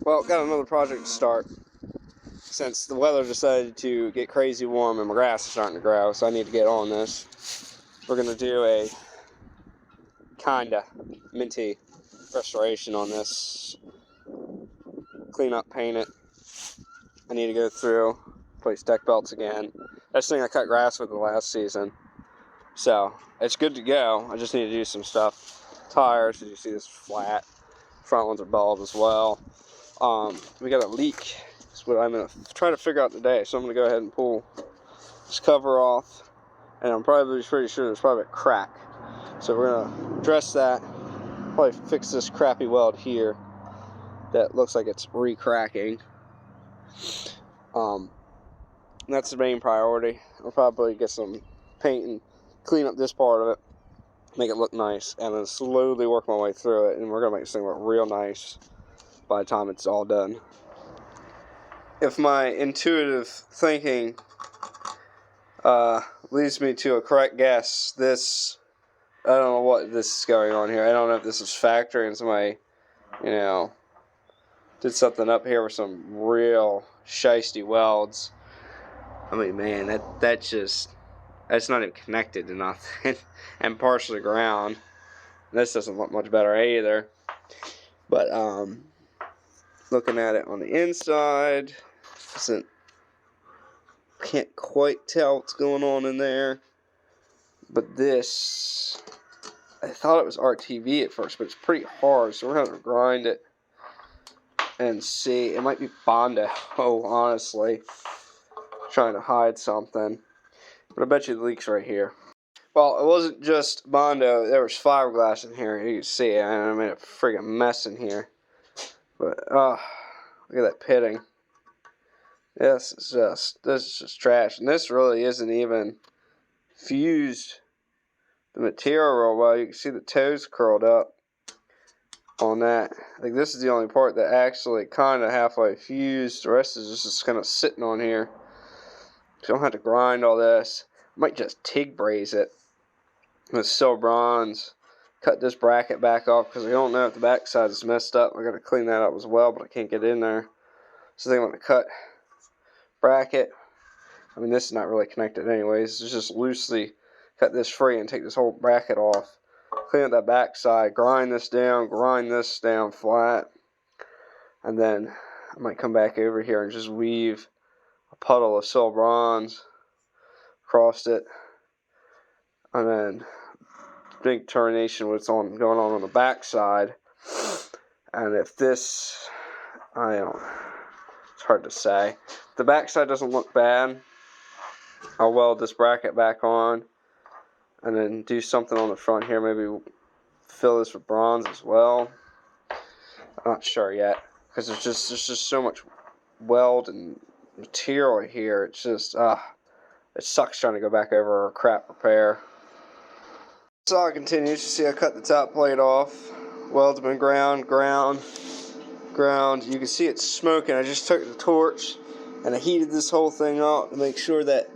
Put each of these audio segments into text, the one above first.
Well, got another project to start. Since the weather decided to get crazy warm and my grass is starting to grow, so I need to get on this. We're going to do a kinda minty restoration on this. Clean up, paint it. I need to go through, place deck belts again. That's the thing I cut grass with the last season. So, it's good to go. I just need to do some stuff. Tires, as you see, this is flat. Front ones are bald as well. We got a leak. That's what I'm going to try to figure out today. So I'm going to go ahead and pull this cover off. And I'm probably pretty sure there's probably a crack. So we're going to address that. Probably fix this crappy weld here that looks like it's re-cracking. That's the main priority. I'll probably get some paint and clean up this part of it, make it look nice, and then slowly work my way through it, and we're going to make this thing look real nice by the time it's all done. If my intuitive thinking leads me to a correct guess, I don't know what this is going on here. I don't know if this is factory and somebody, did something up here with some real shiesty welds. I mean, man, that's not even connected to nothing. And partially ground. This doesn't look much better either. But looking at it on the inside, can't quite tell what's going on in there. But this, I thought it was RTV at first, but it's pretty hard, so we're going to grind it and see. It might be Bondo, honestly, trying to hide something. But I bet you the leak's right here. Well, it wasn't just Bondo. There was fiberglass in here. You can see it. I made a friggin' mess in here. But, look at that pitting. This is just trash. And this really isn't even fused the material real well. You can see the toes curled up on that. I think this is the only part that actually kind of halfway fused. The rest is just kind of sitting on here. So you don't have to grind all this. I might just TIG braze it with silver bronze. Cut this bracket back off because I don't know if the back side is messed up. I got to clean that up as well, but I can't get in there. So I think I'm going to cut bracket. I mean, this is not really connected anyways. It's just loosely cut this free and take this whole bracket off. Clean up that back side. Grind this down flat. And then I might come back over here and just weave a puddle of silver bronze across it. And then big termination what's going on the back side. And if this, it's hard to say. If the back side doesn't look bad, I'll weld this bracket back on and then do something on the front here. Maybe fill this with bronze as well. I'm not sure yet because there's just so much weld and material here. It's just it sucks trying to go back over a crap repair. Saw it continues. You see I cut the top plate off. Weld's been ground. You can see it smoking. I just took the torch and I heated this whole thing up to make sure that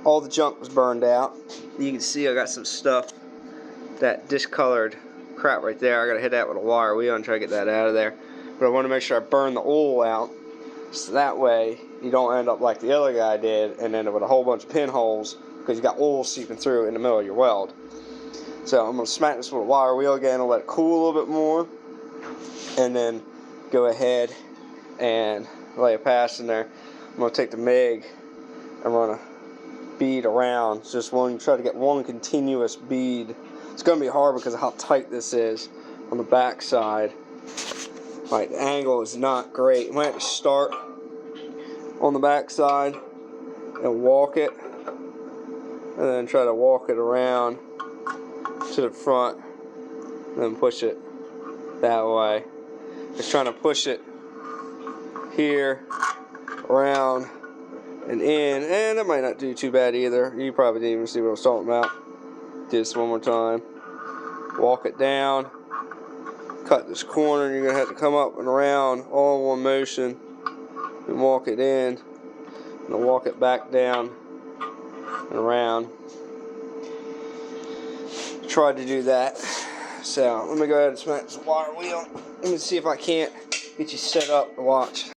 all the junk was burned out. You can see I got some stuff, that discolored crap right there. I gotta hit that with a wire wheel and try to get that out of there. But I want to make sure I burn the oil out, so that way you don't end up like the other guy did and end up with a whole bunch of pinholes because you got oil seeping through in the middle of your weld. So I'm going to smack this with a wire wheel again and let it cool a little bit more. And then go ahead and lay a pass in there. I'm going to take the MIG and run a bead around. Just try to get one continuous bead. It's going to be hard because of how tight this is on the back side. Right, the angle is not great. You might have to start on the back side and walk it. And then try to walk it around to the front and then push it that way. Just trying to push it here, around, and in, and that might not do too bad either. You probably didn't even see what I was talking about. Do this one more time. Walk it down, cut this corner, and you're going to have to come up and around all in one motion and walk it in, and then walk it back down and around. Tried to do that. So let me go ahead and smack this wire wheel. Let me see if I can't Get you set up to watch.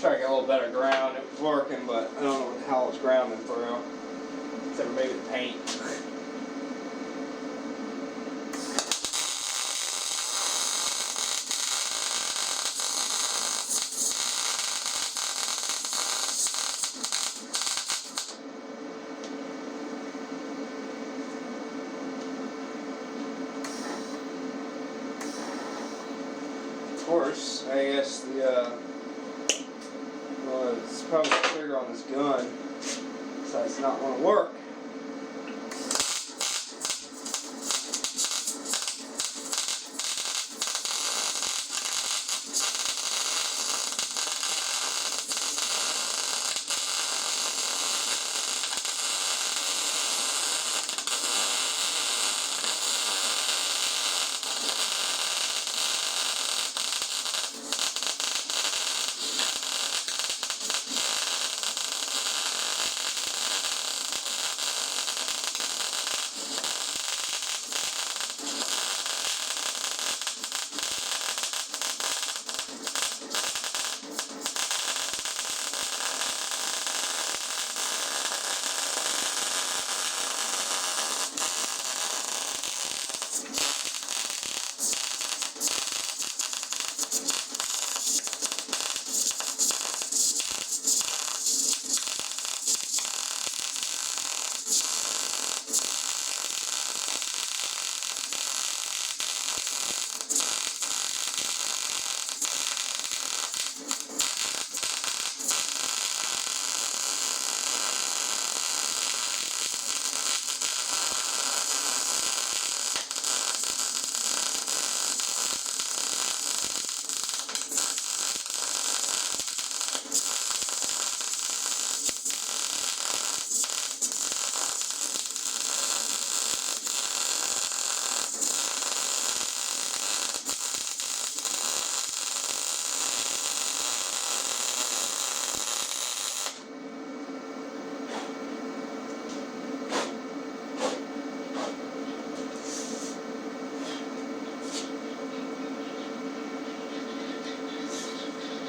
Try to get a little better ground. It was working, but I don't know what the hell it's grounding through. Except for maybe the paint. Of course, I guess it's probably the trigger on this gun, so it's not going to work.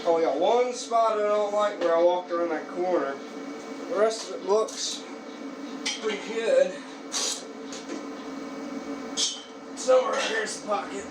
Only got one spot I don't like where I walked around that corner. The rest of it looks pretty good. Somewhere right here's the pocket.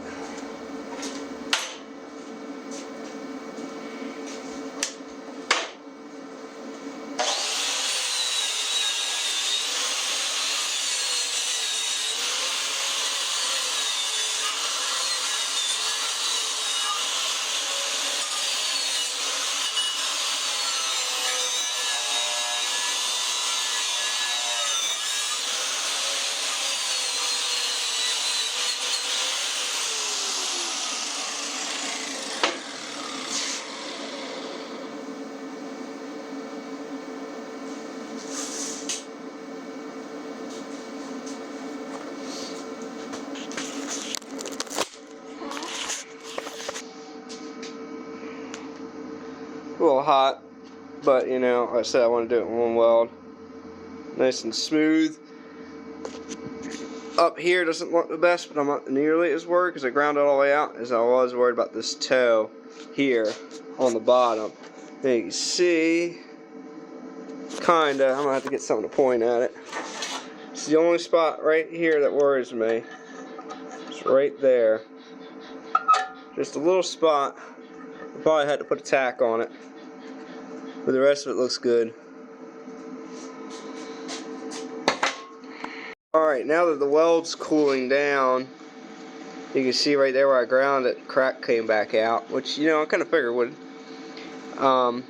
A little hot, but you know, like I said, I want to do it in one weld. Nice and smooth. Up here doesn't look the best, but I'm not nearly as worried because I ground it all the way out as I was worried about this toe here on the bottom. And you can see, kinda, I'm gonna have to get something to point at it. It's the only spot right here that worries me. It's right there. Just a little spot. I probably had to put a tack on it. But the rest of it looks good. Alright, now that the weld's cooling down, You can see right there where I ground it, crack came back out, which, you know, I kind of figured would. I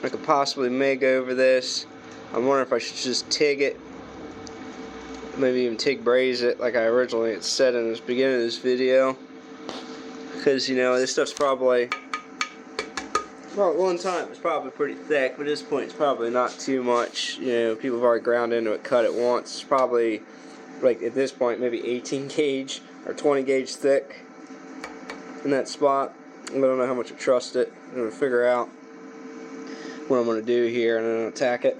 could possibly MIG over this. I'm wondering if I should just TIG it, maybe even TIG braze it like I originally had said in the beginning of this video. Because, you know, this stuff's probably, well, at one time it was probably pretty thick, but at this point it's probably not too much. You know, people have already ground into it, cut it once. It's probably, like at this point, maybe 18 gauge or 20 gauge thick in that spot. I don't know how much I trust it. I'm going to figure out what I'm going to do here and then attack it.